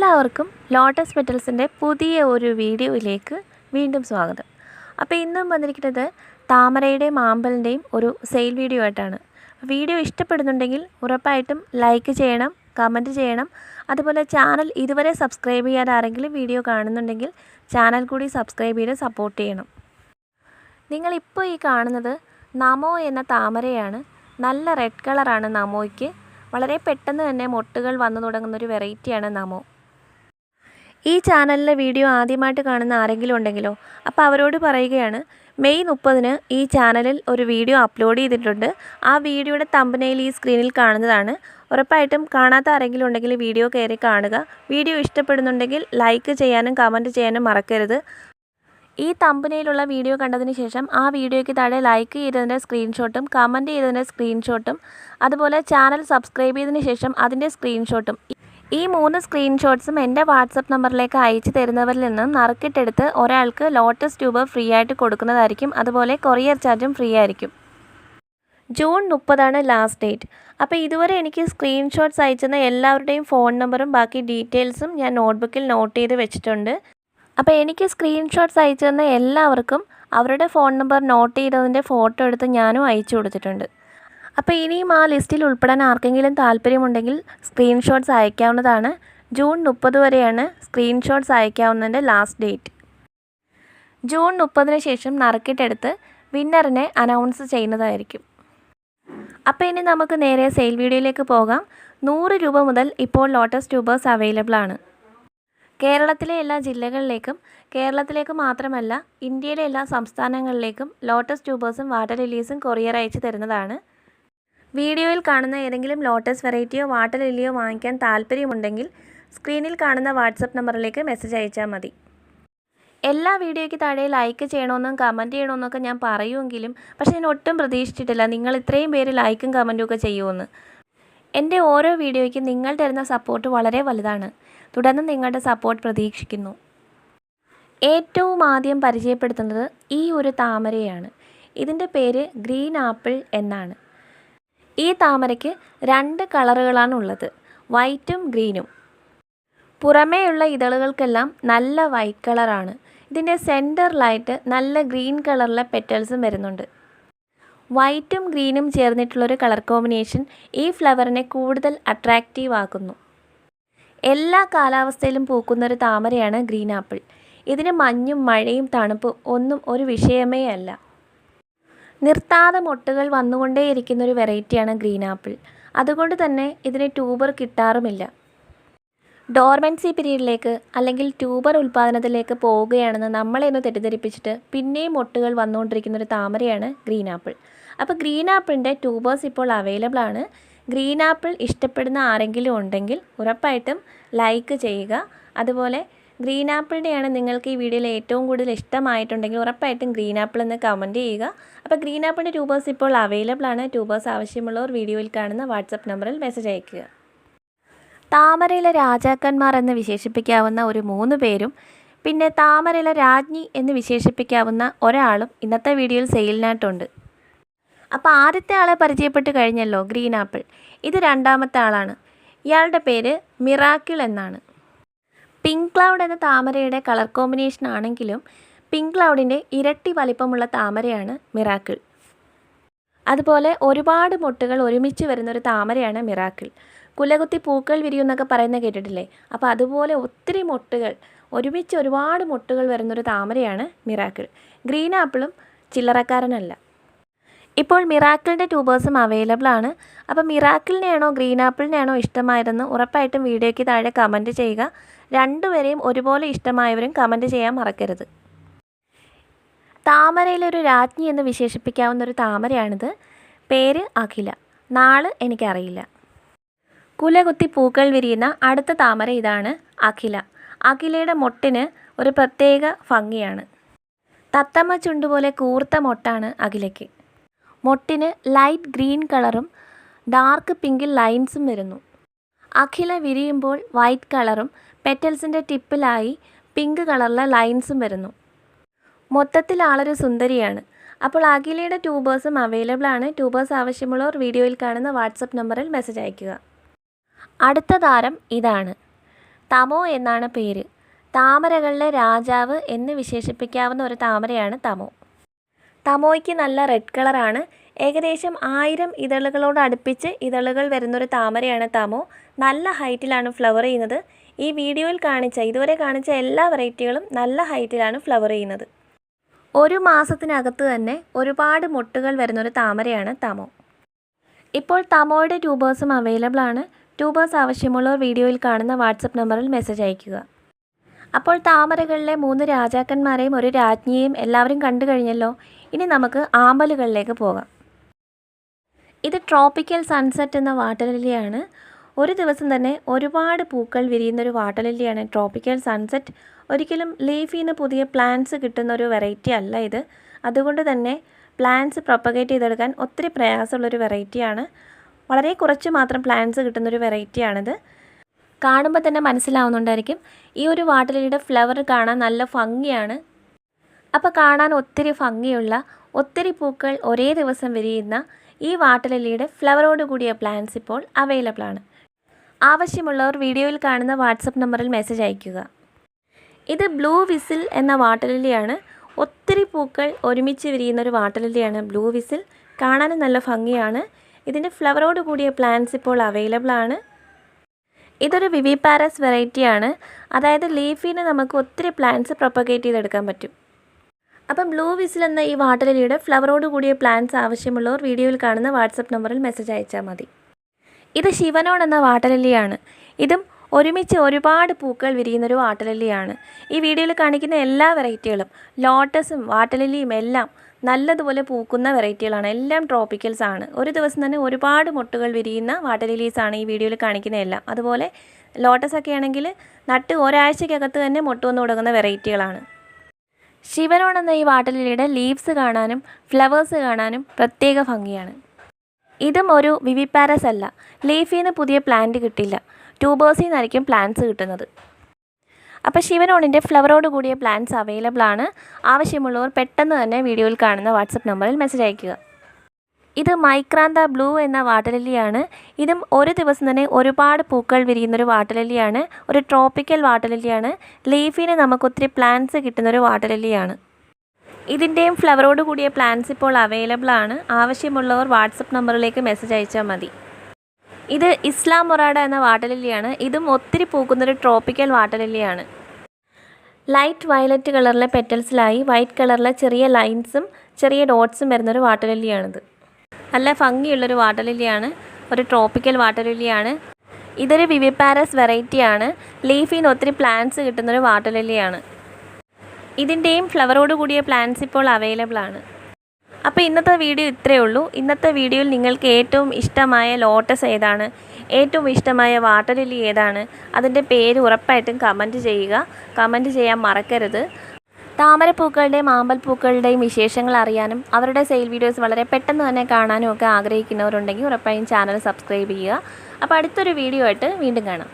എല്ലാവർക്കും ലോട്ടസ് പെറ്റൽസിൻ്റെ പുതിയ ഒരു വീഡിയോയിലേക്ക് വീണ്ടും സ്വാഗതം. അപ്പോൾ ഇന്നും വന്നിരിക്കുന്നത് താമരയുടെയും ആമ്പലിൻ്റെയും ഒരു സെയിൽ വീഡിയോ ആയിട്ടാണ്. വീഡിയോ ഇഷ്ടപ്പെടുന്നുണ്ടെങ്കിൽ ഉറപ്പായിട്ടും ലൈക്ക് ചെയ്യണം, കമൻറ്റ് ചെയ്യണം. അതുപോലെ ചാനൽ ഇതുവരെ സബ്സ്ക്രൈബ് ചെയ്യാതെ ആരെങ്കിലും വീഡിയോ കാണുന്നുണ്ടെങ്കിൽ ചാനൽ കൂടി സബ്സ്ക്രൈബ് ചെയ്ത് സപ്പോർട്ട് ചെയ്യണം. നിങ്ങളിപ്പോൾ ഈ കാണുന്നത് നമോ എന്ന താമരയാണ്. നല്ല റെഡ് കളറാണ് നമോയ്ക്ക്. വളരെ പെട്ടെന്ന് തന്നെ മൊട്ടുകൾ വന്നു തുടങ്ങുന്നൊരു വെറൈറ്റിയാണ് നമോ. ഈ ചാനലിലെ വീഡിയോ ആദ്യമായിട്ട് കാണുന്ന ആരെങ്കിലും ഉണ്ടെങ്കിലോ അപ്പോൾ അവരോട് പറയുകയാണ്, മെയ് 30 ഈ ചാനലിൽ ഒരു വീഡിയോ അപ്ലോഡ് ചെയ്തിട്ടുണ്ട്. ആ വീഡിയോയുടെ തമ്പനെയിൽ ഈ സ്ക്രീനിൽ കാണുന്നതാണ്. ഉറപ്പായിട്ടും കാണാത്ത ആരെങ്കിലും ഉണ്ടെങ്കിൽ വീഡിയോ കയറി കാണുക. വീഡിയോ ഇഷ്ടപ്പെടുന്നുണ്ടെങ്കിൽ ലൈക്ക് ചെയ്യാനും കമൻറ്റ് ചെയ്യാനും മറക്കരുത്. ഈ തമ്പനെയിലുള്ള വീഡിയോ കണ്ടതിന് ശേഷം ആ വീഡിയോയ്ക്ക് താഴെ ലൈക്ക് ചെയ്തതിൻ്റെ സ്ക്രീൻഷോട്ടും കമൻറ്റ് ചെയ്തതിൻ്റെ സ്ക്രീൻഷോട്ടും അതുപോലെ ചാനൽ സബ്സ്ക്രൈബ് ചെയ്തതിന് ശേഷം അതിൻ്റെ സ്ക്രീൻഷോട്ടും, ഈ 3 സ്ക്രീൻഷോട്ട്സും എൻ്റെ വാട്സപ്പ് നമ്പറിലേക്ക് അയച്ചു തരുന്നവരിൽ നിന്നും നറുക്കിട്ടെടുത്ത് ഒരാൾക്ക് ലോട്ടസ് ട്യൂബ് ഫ്രീ ആയിട്ട് കൊടുക്കുന്നതായിരിക്കും. അതുപോലെ കൊറിയർ ചാർജും ഫ്രീ ആയിരിക്കും. June 30 last date. അപ്പോൾ ഇതുവരെ എനിക്ക് സ്ക്രീൻഷോട്ട്സ് അയച്ചെന്ന എല്ലാവരുടെയും ഫോൺ നമ്പറും ബാക്കി ഡീറ്റെയിൽസും ഞാൻ നോട്ട്ബുക്കിൽ നോട്ട് ചെയ്ത് വെച്ചിട്ടുണ്ട്. അപ്പോൾ എനിക്ക് സ്ക്രീൻഷോട്ട്സ് അയച്ചു തന്ന എല്ലാവർക്കും അവരുടെ ഫോൺ നമ്പർ നോട്ട് ചെയ്തതിൻ്റെ ഫോട്ടോ എടുത്ത് ഞാനും അയച്ചു കൊടുത്തിട്ടുണ്ട്. അപ്പോൾ ഇനിയും ആ ലിസ്റ്റിൽ ഉൾപ്പെടാൻ ആർക്കെങ്കിലും താല്പര്യമുണ്ടെങ്കിൽ സ്ക്രീൻഷോട്ട്സ് അയക്കാവുന്നതാണ്. ജൂൺ 30 വരെയാണ് സ്ക്രീൻഷോട്ട്സ് അയക്കാവുന്നതിൻ്റെ ലാസ്റ്റ് ഡേറ്റ്. ജൂൺ 30 ശേഷം നറുക്കിട്ടെടുത്ത് വിന്നറിനെ അനൗൺസ് ചെയ്യുന്നതായിരിക്കും. അപ്പോൾ ഇനി നമുക്ക് നേരെ സെയിൽ വീഡിയോയിലേക്ക് പോകാം. 100 രൂപ മുതൽ ഇപ്പോൾ ലോട്ടസ് ട്യൂബേഴ്സ് അവൈലബിൾ ആണ്. കേരളത്തിലെ എല്ലാ ജില്ലകളിലേക്കും, കേരളത്തിലേക്ക് മാത്രമല്ല ഇന്ത്യയിലെ എല്ലാ സംസ്ഥാനങ്ങളിലേക്കും ലോട്ടസ് ട്യൂബേഴ്സും വാട്ടർ ലില്ലീസും കൊറിയർ അയച്ചു തരുന്നതാണ്. വീഡിയോയിൽ കാണുന്ന ഏതെങ്കിലും ലോട്ടസ് വെറൈറ്റിയോ വാട്ടർ ലില്ലിയോ വാങ്ങിക്കാൻ താല്പര്യമുണ്ടെങ്കിൽ സ്ക്രീനിൽ കാണുന്ന വാട്സപ്പ് നമ്പറിലേക്ക് മെസ്സേജ് അയച്ചാൽ മതി. എല്ലാ വീഡിയോയ്ക്ക് താഴെ ലൈക്ക് ചെയ്യണമെന്നും കമൻറ്റ് ചെയ്യണമെന്നൊക്കെ ഞാൻ പറയുമെങ്കിലും പക്ഷേ ഞാൻ ഒട്ടും പ്രതീക്ഷിച്ചിട്ടില്ല നിങ്ങൾ ഇത്രയും പേര് ലൈക്കും കമൻറ്റും ഒക്കെ ചെയ്യുമെന്ന്. എൻ്റെ ഓരോ വീഡിയോയ്ക്കും നിങ്ങൾ തരുന്ന സപ്പോർട്ട് വളരെ വലുതാണ്. തുടർന്ന് നിങ്ങളുടെ സപ്പോർട്ട് പ്രതീക്ഷിക്കുന്നു. ഏറ്റവും ആദ്യം പരിചയപ്പെടുത്തുന്നത് ഈ ഒരു താമരയാണ്. ഇതിൻ്റെ പേര് ഗ്രീൻ ആപ്പിൾ എന്നാണ്. ഈ താമരയ്ക്ക് 2 കളറുകളാണ് ഉള്ളത്, വൈറ്റും ഗ്രീനും. പുറമേയുള്ള ഇതളുകൾക്കെല്ലാം നല്ല വൈറ്റ് കളറാണ്. ഇതിൻ്റെ സെൻറ്ററിലായിട്ട് നല്ല ഗ്രീൻ കളറിലെ പെറ്റൽസും വരുന്നുണ്ട്. വൈറ്റും ഗ്രീനും ചേർന്നിട്ടുള്ളൊരു കളർ കോമ്പിനേഷൻ ഈ ഫ്ലവറിനെ കൂടുതൽ അട്രാക്റ്റീവ് ആക്കുന്നു. എല്ലാ കാലാവസ്ഥയിലും പൂക്കുന്നൊരു താമരയാണ് ഗ്രീൻ ആപ്പിൾ. ഇതിന് മഞ്ഞും മഴയും തണുപ്പും ഒന്നും ഒരു വിഷയമേ അല്ല. നിർത്താതെ മൊട്ടുകൾ വന്നുകൊണ്ടേയിരിക്കുന്നൊരു വെറൈറ്റിയാണ് ഗ്രീൻ ആപ്പിൾ. അതുകൊണ്ട് തന്നെ ഇതിന് ട്യൂബർ കിട്ടാറുമില്ല. ഡോർമെൻസി പീരീഡിലേക്ക് അല്ലെങ്കിൽ ട്യൂബർ ഉൽപ്പാദനത്തിലേക്ക് പോവുകയാണെന്ന് നമ്മളെ ഒന്ന് തെറ്റിദ്ധരിപ്പിച്ചിട്ട് പിന്നെയും മൊട്ടുകൾ വന്നുകൊണ്ടിരിക്കുന്നൊരു താമരയാണ് ഗ്രീൻ ആപ്പിൾ. അപ്പോൾ ഗ്രീൻ ആപ്പിളിൻ്റെ ട്യൂബേഴ്സ് ഇപ്പോൾ അവൈലബിൾ ആണ്. ഗ്രീൻ ആപ്പിൾ ഇഷ്ടപ്പെടുന്ന ആരെങ്കിലും ഉണ്ടെങ്കിൽ ഉറപ്പായിട്ടും ലൈക്ക് ചെയ്യുക. അതുപോലെ ഗ്രീൻ ആപ്പിളിൻ്റെയാണ് നിങ്ങൾക്ക് ഈ വീഡിയോയിൽ ഏറ്റവും കൂടുതൽ ഇഷ്ടമായിട്ടുണ്ടെങ്കിൽ ഉറപ്പായിട്ടും ഗ്രീൻ ആപ്പിൾ എന്ന് കമൻറ്റ് ചെയ്യുക. അപ്പോൾ ഗ്രീൻ ആപ്പിളിൻ്റെ ട്യൂബേഴ്സ് ഇപ്പോൾ അവൈലബിൾ ആണ്. ട്യൂബേഴ്സ് ആവശ്യമുള്ളവർ വീഡിയോയിൽ കാണുന്ന വാട്സപ്പ് നമ്പറിൽ മെസ്സേജ് അയയ്ക്കുക. താമരയിലെ രാജാക്കന്മാർ എന്ന് വിശേഷിപ്പിക്കാവുന്ന ഒരു 3 പേരും പിന്നെ താമരയിലെ രാജ്ഞി എന്ന് വിശേഷിപ്പിക്കാവുന്ന ഒരാളും ഇന്നത്തെ വീഡിയോയിൽ സെയിലിനായിട്ടുണ്ട്. അപ്പോൾ ആദ്യത്തെ ആളെ പരിചയപ്പെട്ട് കഴിഞ്ഞല്ലോ, ഗ്രീൻ ആപ്പിൾ. ഇത് രണ്ടാമത്തെ ആളാണ്. ഇയാളുടെ പേര് മിറാക്കിൾ എന്നാണ്. പിങ്ക് ക്ലൗഡ് എന്ന താമരയുടെ കളർ കോമ്പിനേഷൻ ആണെങ്കിലും പിങ്ക് ക്ലൗഡിൻ്റെ ഇരട്ടി വലിപ്പമുള്ള താമരയാണ് മിറാക്കിൾ. അതുപോലെ ഒരുപാട് മൊട്ടുകൾ ഒരുമിച്ച് വരുന്നൊരു താമരയാണ് മിറാക്കിൾ. കുലകുത്തി പൂക്കൾ വിരിയുമെന്നൊക്കെ പറയുന്നത് കേട്ടിട്ടില്ലേ? അപ്പോൾ അതുപോലെ ഒത്തിരി മൊട്ടുകൾ ഒരുമിച്ച് ഒരുപാട് മൊട്ടുകൾ വരുന്നൊരു താമരയാണ് മിറാക്കിൾ. ഗ്രീൻ ആപ്പിളും ചില്ലറക്കാരനല്ല. ഇപ്പോൾ മിറാക്കിളിൻ്റെ ട്യൂബേഴ്സും അവൈലബിൾ ആണ്. അപ്പോൾ മിറാക്കിളിനെയാണോ ഗ്രീൻ ആപ്പിളിനെയാണോ ഇഷ്ടമായതെന്ന് ഉറപ്പായിട്ടും വീഡിയോയ്ക്ക് താഴെ കമൻറ്റ് ചെയ്യുക. രണ്ടുപേരെയും ഒരുപോലെ ഇഷ്ടമായവരും കമൻറ്റ് ചെയ്യാൻ മറക്കരുത്. താമരയിലൊരു രാജ്ഞി എന്ന് വിശേഷിപ്പിക്കാവുന്നൊരു താമരയാണിത്. പേര് അഖില. നാള് എനിക്കറിയില്ല. കുലകുത്തി പൂക്കൾ വിരിയുന്ന അടുത്ത താമര ഇതാണ് അഖില. അഖിലയുടെ മൊട്ടിന് ഒരു പ്രത്യേക ഭംഗിയാണ്. തത്തമ്മ ചുണ്ടുപോലെ കൂർത്ത മൊട്ടാണ് അഖിലയ്ക്ക്. മൊട്ടിന് ലൈറ്റ് ഗ്രീൻ കളറും ഡാർക്ക് പിങ്കിൽ ലൈൻസും വരുന്നു. അഖില വിരിയുമ്പോൾ വൈറ്റ് കളറും പെറ്റൽസിൻ്റെ ടിപ്പിലായി പിങ്ക് കളറിലെ ലൈൻസും വരുന്നു. മൊത്തത്തിൽ ആളൊരു സുന്ദരിയാണ്. അപ്പോൾ അഖിലയുടെ ട്യൂബേഴ്സും അവൈലബിൾ ആണ്. ട്യൂബേഴ്സ് ആവശ്യമുള്ളവർ വീഡിയോയിൽ കാണുന്ന വാട്സപ്പ് നമ്പറിൽ മെസ്സേജ് അയയ്ക്കുക. അടുത്ത താരം ഇതാണ്. തമോ എന്നാണ് പേര്. താമരകളിലെ രാജാവ് എന്ന് വിശേഷിപ്പിക്കാവുന്ന ഒരു താമരയാണ് തമോ. തമോയ്ക്ക് നല്ല റെഡ് കളറാണ്. ഏകദേശം 1000 ഇതളുകളോട് അടുപ്പിച്ച് ഇതളുകൾ വരുന്നൊരു താമരയാണ് തമോ. നല്ല ഹൈറ്റിലാണ് ഫ്ലവർ ചെയ്യുന്നത്. ഈ വീഡിയോയിൽ ഇതുവരെ കാണിച്ച എല്ലാ വെറൈറ്റികളും നല്ല ഹൈറ്റിലാണ് ഫ്ലവർ ചെയ്യുന്നത്. 1 മാസത്തിനകത്ത് തന്നെ ഒരുപാട് മൊട്ടുകൾ വരുന്നൊരു താമരയാണ് തമോ. ഇപ്പോൾ തമോയുടെ ട്യൂബേഴ്സും അവൈലബിൾ ആണ്. ട്യൂബേഴ്സ് ആവശ്യമുള്ളവർ വീഡിയോയിൽ കാണുന്ന വാട്സപ്പ് നമ്പറിൽ മെസ്സേജ് അയയ്ക്കുക. അപ്പോൾ താമരകളിലെ 3 രാജാക്കന്മാരെയും ഒരു രാജ്ഞിയെയും എല്ലാവരും കണ്ടു കഴിഞ്ഞല്ലോ. ഇനി നമുക്ക് ആമ്പലുകളിലേക്ക് പോകാം. ഇത് ട്രോപ്പിക്കൽ സൺസെറ്റ് എന്ന വാട്ടർ ലില്ലിയാണ്. ഒരു ദിവസം തന്നെ ഒരുപാട് പൂക്കൾ വിരിയുന്നൊരു വാട്ടർ ലില്ലിയാണ് ട്രോപ്പിക്കൽ സൺസെറ്റ്. ഒരിക്കലും ലീഫിൽ നിന്ന് പുതിയ പ്ലാന്റ്സ് കിട്ടുന്നൊരു വെറൈറ്റി അല്ല ഇത്. അതുകൊണ്ട് തന്നെ പ്ലാന്റ്സ് പ്രൊപ്പഗേറ്റ് ചെയ്തെടുക്കാൻ ഒത്തിരി പ്രയാസമുള്ളൊരു വെറൈറ്റിയാണ്. വളരെ കുറച്ച് മാത്രം പ്ലാന്റ്സ് കിട്ടുന്നൊരു വെറൈറ്റിയാണിത്. കാണുമ്പോൾ തന്നെ മനസ്സിലാവുന്നുണ്ടായിരിക്കും. ഈ ഒരു വാട്ടർ ലില്ലിയുടെ ഫ്ലവർ കാണാൻ നല്ല ഭംഗിയാണ്. അപ്പോൾ കാണാൻ ഒത്തിരി ഭംഗിയുള്ള ഒത്തിരി പൂക്കൾ ഒരേ ദിവസം വിരിയുന്ന ഈ വാട്ടർ ലില്ലിയുടെ ഫ്ലവറോട് കൂടിയ പ്ലാന്റ്സ് ഇപ്പോൾ അവൈലബിൾ ആണ്. ആവശ്യമുള്ളവർ വീഡിയോയിൽ കാണുന്ന വാട്സപ്പ് നമ്പറിൽ മെസ്സേജ് അയയ്ക്കുക. ഇത് ബ്ലൂ വിസിൽ എന്ന വാട്ടർ ലില്ലിയാണ്. ഒത്തിരി പൂക്കൾ ഒരുമിച്ച് വിരിയുന്നൊരു വാട്ടർ ലില്ലിയാണ് ബ്ലൂ വിസിൽ. കാണാനും നല്ല ഭംഗിയാണ്. ഇതിൻ്റെ ഫ്ലവറോട് കൂടിയ പ്ലാന്റ്സ് ഇപ്പോൾ അവൈലബിൾ ആണ്. ഇതൊരു വിവിപാരസ് വെറൈറ്റിയാണ്. അതായത് ലീഫിന് നമുക്ക് ഒത്തിരി പ്ലാന്റ്സ് പ്രൊപ്പഗേറ്റ് ചെയ്തെടുക്കാൻ പറ്റും. അപ്പം ബ്ലൂ വിസിൽ എന്ന ഈ വാട്ടർ ലില്ലിയുടെ ഫ്ലവറോട് കൂടിയ പ്ലാന്റ്സ് ആവശ്യമുള്ളവർ വീഡിയോയിൽ കാണുന്ന വാട്സപ്പ് നമ്പറിൽ മെസ്സേജ് അയച്ചാൽ മതി. ഇത് ശിവനോൺ എന്ന വാട്ടർ ലില്ലിയാണ്. ഇതും ഒരുമിച്ച് ഒരുപാട് പൂക്കൾ വിരിയുന്നൊരു വാട്ടർ ലില്ലിയാണ്. ഈ വീഡിയോയിൽ കാണിക്കുന്ന എല്ലാ വെറൈറ്റികളും ലോട്ടസും വാട്ടർ ലില്ലിയും എല്ലാം നല്ലതുപോലെ പൂക്കുന്ന വെറൈറ്റികളാണ്. എല്ലാം ട്രോപ്പിക്കൽസ് ആണ്. ഒരു ദിവസം തന്നെ ഒരുപാട് മൊട്ടുകൾ വിരിയുന്ന വാട്ടർ ലില്ലീസാണ് ഈ വീഡിയോയിൽ കാണിക്കുന്ന എല്ലാം. അതുപോലെ ലോട്ടസൊക്കെ ആണെങ്കിൽ നട്ട് ഒരാഴ്ചക്കകത്ത് തന്നെ മൊട്ട് വന്ന് തുടങ്ങുന്ന വെറൈറ്റികളാണ്. ശിവനോൺ എന്ന ഈ വാട്ടർ ലില്ലിയുടെ ലീവ്സ് കാണാനും ഫ്ലവേഴ്സ് കാണാനും പ്രത്യേക ഭംഗിയാണ്. ഇതും ഒരു വിവിപാരസ് അല്ല. ലീഫിൽ നിന്ന് പുതിയ പ്ലാന്റ് കിട്ടില്ല. ട്യൂബേഴ്സിൽ നിന്നായിരിക്കും പ്ലാന്റ്സ് കിട്ടുന്നത്. അപ്പോൾ ശിവനോണിൻ്റെ ഫ്ലവറോട് കൂടിയ പ്ലാന്റ്സ് അവൈലബിൾ ആണ്. ആവശ്യമുള്ളവർ പെട്ടെന്ന് തന്നെ വീഡിയോയിൽ കാണുന്ന വാട്സപ്പ് നമ്പറിൽ മെസ്സേജ് അയയ്ക്കുക. ഇത് മൈക്രാന്ത ബ്ലൂ എന്ന വാട്ടർ ലില്ലിയാണ്. ഇതും ഒരു ദിവസം തന്നെ ഒരുപാട് പൂക്കൾ വിരിയുന്നൊരു വാട്ടർ ലില്ലിയാണ്. ഒരു ട്രോപ്പിക്കൽ വാട്ടർ ലില്ലിയാണ്. ലീഫിന് നമുക്ക് ഒത്തിരി പ്ലാന്റ്സ് കിട്ടുന്നൊരു വാട്ടർ ലില്ലിയാണ്. ഇതിൻ്റെയും ഫ്ലവറോട് കൂടിയ പ്ലാന്റ്സ് ഇപ്പോൾ അവൈലബിൾ ആണ്. ആവശ്യമുള്ളവർ വാട്സപ്പ് നമ്പറിലേക്ക് മെസ്സേജ് അയച്ചാൽ മതി. ഇത് ഇസ്ലാം മൊറാഡ എന്ന വാട്ടർ ലില്ലിയാണ്. ഇതും ഒത്തിരി പൂക്കുന്നൊരു ട്രോപ്പിക്കൽ വാട്ടർ ലില്ലിയാണ്. ലൈറ്റ് വയലറ്റ് കളറിലെ പെറ്റൽസിലായി വൈറ്റ് കളറിലെ ചെറിയ ലൈൻസും ചെറിയ ഡോട്ട്സും വരുന്നൊരു വാട്ടർ ലില്ലിയാണിത്. നല്ല ഭംഗിയുള്ളൊരു വാട്ടർ ലില്ലിയാണ്. ഒരു ട്രോപ്പിക്കൽ വാട്ടർ ലില്ലിയാണ്. ഇതൊരു വിവിപാരസ് വെറൈറ്റിയാണ്. ലീഫിൽ നിന്ന് ഒത്തിരി പ്ലാന്റ്സ് കിട്ടുന്നൊരു വാട്ടർ ലില്ലിയാണ്. ഇതിൻ്റെയും ഫ്ലവറോട് കൂടിയ പ്ലാന്റ്സ് ഇപ്പോൾ അവൈലബിൾ ആണ്. അപ്പോൾ ഇന്നത്തെ വീഡിയോ ഇത്രയേ ഉള്ളൂ. ഇന്നത്തെ വീഡിയോയിൽ നിങ്ങൾക്ക് ഏറ്റവും ഇഷ്ടമായ ലോട്ടസ് ഏതാണ്, ഏറ്റവും ഇഷ്ടമായ വാട്ടർ ലില്ലി ഏതാണ്, അതിൻ്റെ പേര് ഉറപ്പായിട്ടും കമൻറ്റ് ചെയ്യുക. കമൻറ്റ് ചെയ്യാൻ മറക്കരുത്. താമരപ്പൂക്കളുടെയും ആമ്പൽപ്പൂക്കളുടെയും വിശേഷങ്ങൾ അറിയാനും അവരുടെ സെയിൽ വീഡിയോസ് വളരെ പെട്ടെന്ന് തന്നെ കാണാനും ഒക്കെ ആഗ്രഹിക്കുന്നവരുണ്ടെങ്കിൽ ഉറപ്പായും ചാനൽ സബ്സ്ക്രൈബ് ചെയ്യുക. അപ്പോൾ അടുത്തൊരു വീഡിയോ ആയിട്ട് വീണ്ടും കാണാം.